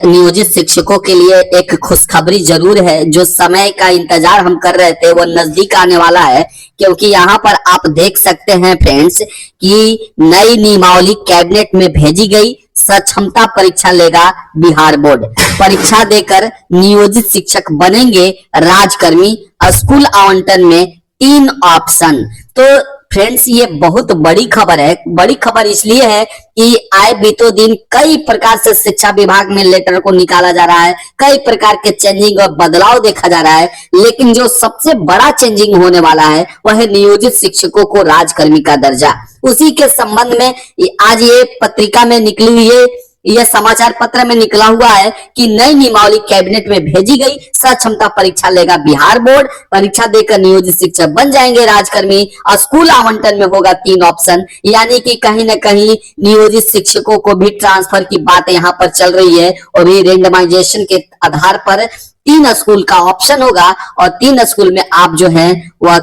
नियोजित शिक्षकों के लिए एक खुशखबरी जरूर है। जो समय का इंतजार हम कर रहे थे वो नजदीक आने वाला है, क्योंकि यहाँ पर आप देख सकते हैं फ्रेंड्स कि नई नियमावली कैबिनेट में भेजी गई। सक्षमता परीक्षा लेगा बिहार बोर्ड। परीक्षा देकर नियोजित शिक्षक बनेंगे राजकर्मी। स्कूल आवंटन में 3 ऑप्शन। तो फ्रेंड्स ये बहुत बड़ी खबर है। बड़ी खबर इसलिए है कि आए बीतों दिन कई प्रकार से शिक्षा विभाग में लेटर को निकाला जा रहा है, कई प्रकार के चेंजिंग और बदलाव देखा जा रहा है, लेकिन जो सबसे बड़ा चेंजिंग होने वाला है वह है नियोजित शिक्षकों को राजकर्मी का दर्जा। उसी के संबंध में आज ये पत्रिका में निकली हुई है, यह समाचार पत्र में निकला हुआ है कि नई नियमावली कैबिनेट में भेजी गई। सक्षमता परीक्षा लेगा बिहार बोर्ड। परीक्षा देकर नियोजित शिक्षक बन जाएंगे राजकर्मी। स्कूल आवंटन में होगा 3 ऑप्शन, यानी कि कहीं न कहीं नियोजित शिक्षकों को भी ट्रांसफर की बात यहाँ पर चल रही है और ये रेंडमाइजेशन के आधार पर 3 स्कूल का ऑप्शन होगा और 3 स्कूल में आप जो है वह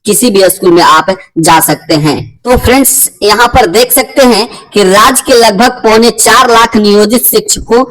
किसी भी स्कूल में आप जा सकते हैं। तो फ्रेंड्स यहाँ पर देख सकते हैं कि राज्य के लगभग 4.25 लाख नियोजित शिक्षकों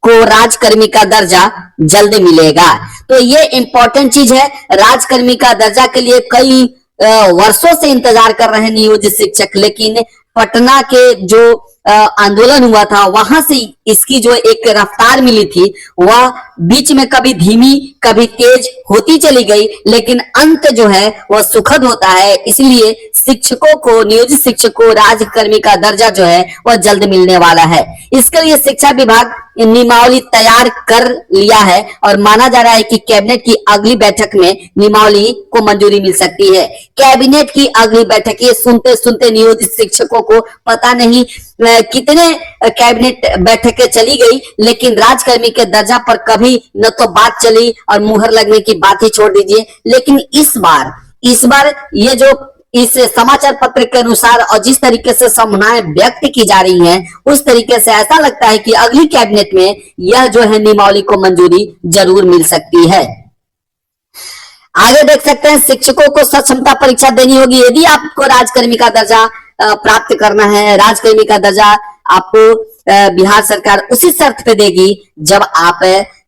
को राजकर्मी का दर्जा जल्द मिलेगा। तो ये इंपॉर्टेंट चीज है। राजकर्मी का दर्जा के लिए कई वर्षों से इंतजार कर रहे हैं नियोजित शिक्षक, लेकिन पटना के जो आंदोलन हुआ था वहां से इसकी जो एक रफ्तार मिली थी वह बीच में कभी धीमी कभी तेज होती चली गई, लेकिन अंत जो है वह सुखद होता है। इसलिए शिक्षकों को, नियोजित शिक्षकों को राजकर्मी का दर्जा जो है वह जल्द मिलने वाला है। इसके लिए शिक्षा विभाग नियमावली तैयार कर लिया है और माना जा रहा है कि कैबिनेट की अगली बैठक में नियमावली को मंजूरी मिल सकती है। कैबिनेट की अगली बैठक, ये सुनते सुनते नियोजित शिक्षकों को पता नहीं कितने कैबिनेट बैठकें चली गई, लेकिन राजकर्मी के दर्जा पर कभी न तो बात चली और मुहर लगने की बात ही छोड़ दीजिए। लेकिन इस बार ये जो इस समाचार पत्र के अनुसार और जिस तरीके से संभावनाएं व्यक्त की जा रही हैं, उस तरीके से ऐसा लगता है कि अगली कैबिनेट में यह जो है नियमावली को मंजूरी जरूर मिल सकती है। आगे देख सकते हैं शिक्षकों को सक्षमता परीक्षा देनी होगी यदि आपको राजकर्मी का दर्जा प्राप्त करना है। राजकर्मी का दर्जा आपको बिहार सरकार उसी शर्त पे देगी जब आप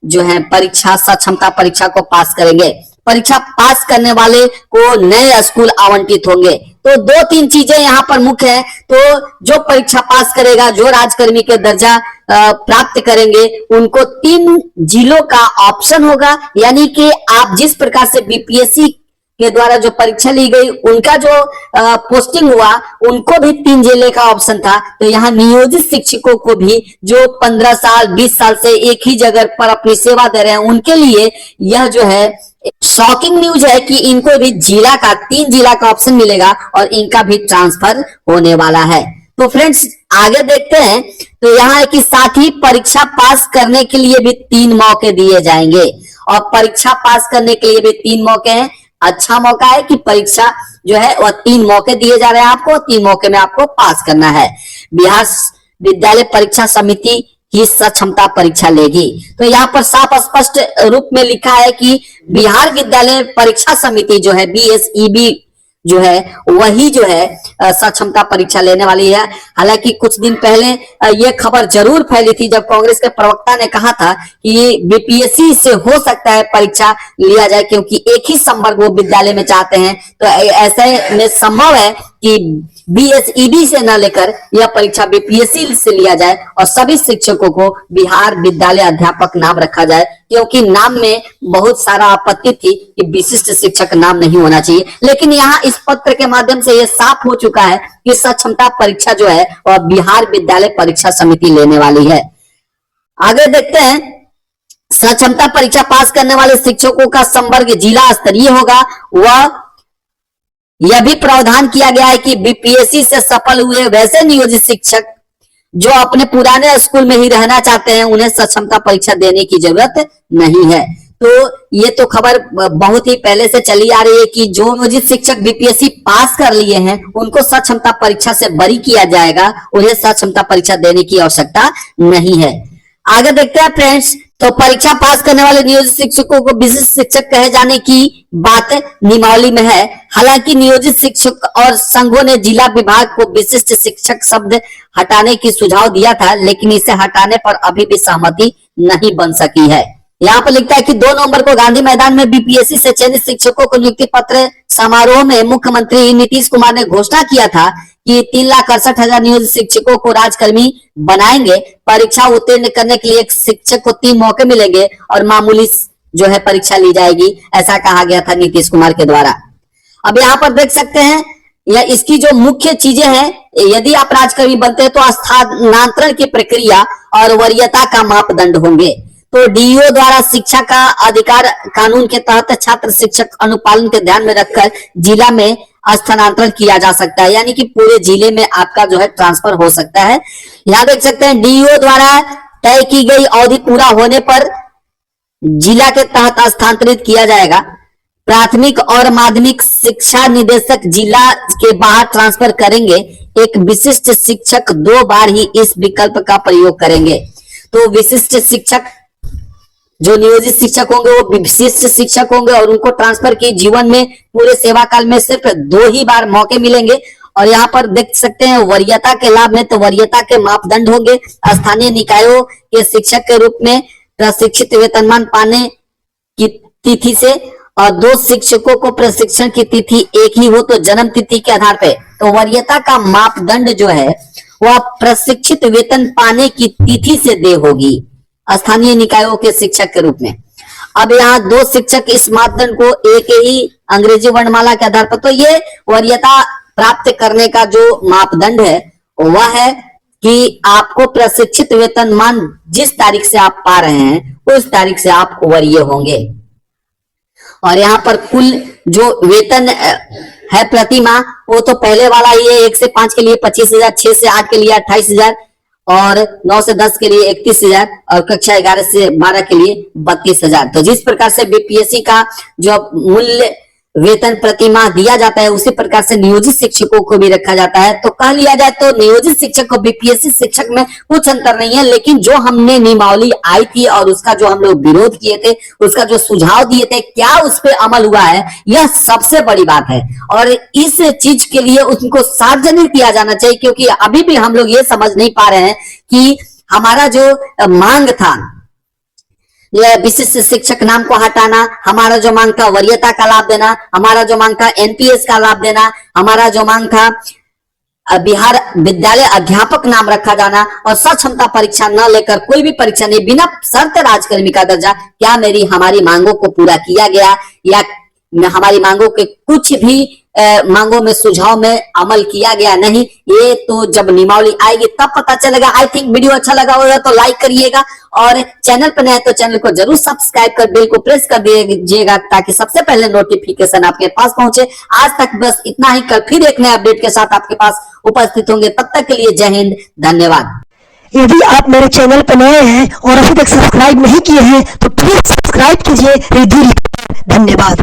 जो है परीक्षा, सक्षमता परीक्षा को पास करेंगे। परीक्षा पास करने वाले को नए स्कूल आवंटित होंगे। तो 2-3 चीजें यहाँ पर मुख्य है। तो जो परीक्षा पास करेगा, जो राजकर्मी के दर्जा प्राप्त करेंगे, उनको 3 जिलों का ऑप्शन होगा, यानी कि आप जिस प्रकार से बीपीएससी के द्वारा जो परीक्षा ली गई उनका जो पोस्टिंग हुआ उनको भी 3 जिले का ऑप्शन था। तो यहाँ नियोजित शिक्षकों को भी जो 15 साल 20 साल से एक ही जगह पर अपनी सेवा दे रहे हैं उनके लिए यह जो है शॉकिंग न्यूज है कि इनको भी 3 जिला का ऑप्शन मिलेगा और इनका भी ट्रांसफर होने वाला है। तो फ्रेंड्स आगे देखते हैं। तो यहाँ है कि साथ ही परीक्षा पास करने के लिए भी 3 मौके दिए जाएंगे और परीक्षा पास करने के लिए भी 3 मौके हैं। अच्छा मौका है कि परीक्षा जो है वह 3 मौके दिए जा रहे हैं आपको, 3 मौके में आपको पास करना है। बिहार विद्यालय परीक्षा समिति ही सक्षमता परीक्षा लेगी। तो यहाँ पर साफ स्पष्ट रूप में लिखा है कि बिहार विद्यालय परीक्षा समिति जो है BSEB जो है वही जो है सक्षमता परीक्षा लेने वाली है। हालांकि कुछ दिन पहले ये खबर जरूर फैली थी जब कांग्रेस के प्रवक्ता ने कहा था कि बीपीएससी से हो सकता है परीक्षा लिया जाए, क्योंकि एक ही संवर्ग वो विद्यालय में चाहते हैं। तो ऐसे में संभव है कि BSEB से न लेकर यह परीक्षा बीपीएससी से लिया जाए और सभी शिक्षकों को बिहार विद्यालय अध्यापक नाम रखा जाए, क्योंकि नाम में बहुत सारा आपत्ति थी कि विशिष्ट शिक्षक नाम नहीं होना चाहिए। लेकिन यहाँ इस पत्र के माध्यम से यह साफ हो चुका है कि सक्षमता परीक्षा जो है वह बिहार विद्यालय परीक्षा समिति लेने वाली है। आगे देखते हैं। सक्षमता परीक्षा पास करने वाले शिक्षकों का संवर्ग जिला स्तरीय होगा। वह यह भी प्रावधान किया गया है कि बीपीएससी से सफल हुए वैसे नियोजित शिक्षक जो अपने पुराने स्कूल में ही रहना चाहते हैं उन्हें सक्षमता परीक्षा देने की जरूरत नहीं है। तो ये तो खबर बहुत ही पहले से चली आ रही है कि जो नियोजित शिक्षक बीपीएससी पास कर लिए हैं उनको सक्षमता परीक्षा से बरी किया जाएगा, उन्हें सक्षमता परीक्षा देने की आवश्यकता नहीं है। आगे देखते हैं फ्रेंड्स। तो परीक्षा पास करने वाले नियोजित शिक्षकों को विशिष्ट शिक्षक कहे जाने की बात नियमावली में है। हालांकि नियोजित शिक्षक और संघों ने जिला विभाग को विशिष्ट शिक्षक शब्द हटाने की सुझाव दिया था, लेकिन इसे हटाने पर अभी भी सहमति नहीं बन सकी है। यहाँ पर लिखता है कि 2 नवंबर को गांधी मैदान में बीपीएससी से चयनित शिक्षकों को नियुक्ति पत्र समारोह में मुख्यमंत्री नीतीश कुमार ने घोषणा किया था कि 3,68,000 नियोजित शिक्षकों को राजकर्मी बनाएंगे। परीक्षा उत्तीर्ण करने के लिए एक शिक्षक को 3 मौके मिलेंगे और मामूली जो है परीक्षा ली जाएगी, ऐसा कहा गया था नीतीश कुमार के द्वारा। अब यहाँ पर देख सकते हैं या इसकी जो मुख्य चीजें हैं, यदि आप राजकर्मी बनते हैं तो स्थानांतरण की प्रक्रिया और वरीयता का मापदंड होंगे। तो डीईओ द्वारा शिक्षा का अधिकार कानून के तहत छात्र शिक्षक अनुपालन के ध्यान में रखकर जिला में स्थानांतरण किया जा सकता है, यानी कि पूरे जिले में आपका जो है ट्रांसफर हो सकता है। यहाँ देख सकते हैं डीईओ द्वारा तय की गई अवधि पूरा होने पर जिला के तहत स्थानांतरित किया जाएगा। प्राथमिक और माध्यमिक शिक्षा निदेशक जिला के बाहर ट्रांसफर करेंगे। एक विशिष्ट शिक्षक 2 बार ही इस विकल्प का प्रयोग करेंगे। तो विशिष्ट शिक्षक जो नियोजित शिक्षक होंगे वो विशिष्ट शिक्षक होंगे और उनको ट्रांसफर की जीवन में पूरे सेवा काल में सिर्फ 2 ही बार मौके मिलेंगे। और यहाँ पर देख सकते हैं वरीयता के लाभ में, तो वरीयता के मापदंड होंगे स्थानीय निकायों के शिक्षक के रूप में प्रशिक्षित वेतनमान पाने की तिथि से, और 2 शिक्षकों को प्रशिक्षण की तिथि एक ही हो तो जन्म तिथि के आधार पे। तो वरीयता का मापदंड जो है वह प्रशिक्षित वेतन पाने की तिथि से देय होगी स्थानीय निकायों के शिक्षक के रूप में। अब यहाँ 2 शिक्षक इस मापदंड को एक ही अंग्रेजी वर्णमाला के आधार पर, तो ये वरीयता प्राप्त करने का जो मापदंड है वह है कि आपको प्रशिक्षित वेतनमान जिस तारीख से आप पा रहे हैं उस तारीख से आप वरीय होंगे। और यहाँ पर कुल जो वेतन है प्रति माह वो तो पहले वाला ही है। 1 से 5 के लिए 25,000, 6 से 8 के लिए 28,000 और 9 से 10 के लिए 31,000 और कक्षा 11 से 12 के लिए 32,000। तो जिस प्रकार से बीपीएससी का जो मूल्य वेतन प्रति माह दिया जाता है उसी प्रकार से नियोजित शिक्षकों को भी रखा जाता है। तो कह लिया जाए तो नियोजित शिक्षक और बीपीएससी शिक्षक में कुछ अंतर नहीं है, लेकिन जो हमने नियमावली आई थी और उसका जो हम लोग विरोध किए थे, उसका जो सुझाव दिए थे, क्या उस पर अमल हुआ है, यह सबसे बड़ी बात है। और इस चीज के लिए उनको सार्वजनिक किया जाना चाहिए, क्योंकि अभी भी हम लोग ये समझ नहीं पा रहे हैं कि हमारा जो मांग था विशिष्ट शिक्षक नाम को हटाना, हमारा जो मांग था वरीयता का लाभ देना, हमारा जो मांग था एनपीएस का लाभ देना, हमारा जो मांग था बिहार विद्यालय अध्यापक नाम रखा जाना और सक्षमता परीक्षा न लेकर कोई भी परीक्षा नहीं, बिना शर्त राजकर्मी का दर्जा, क्या मेरी हमारी मांगों को पूरा किया गया या हमारी मांगों के कुछ भी मांगों में सुझाव में अमल किया गया नहीं, ये तो जब नियमावली आएगी तब पता चलेगा। आई थिंक वीडियो अच्छा लगा होगा तो लाइक करिएगा और चैनल पर नए तो चैनल को जरूर सब्सक्राइब कर बेल को प्रेस कर दीजिएगा ताकि सबसे पहले नोटिफिकेशन आपके पास पहुंचे। आज तक बस इतना ही, कल फिर एक नए अपडेट के साथ आपके पास उपस्थित होंगे। तब तक के लिए जय हिंद, धन्यवाद। यदि आप मेरे चैनल पर नए हैं और अभी तक सब्सक्राइब नहीं किए हैं तो प्लीज सब्सक्राइब कीजिए। धन्यवाद।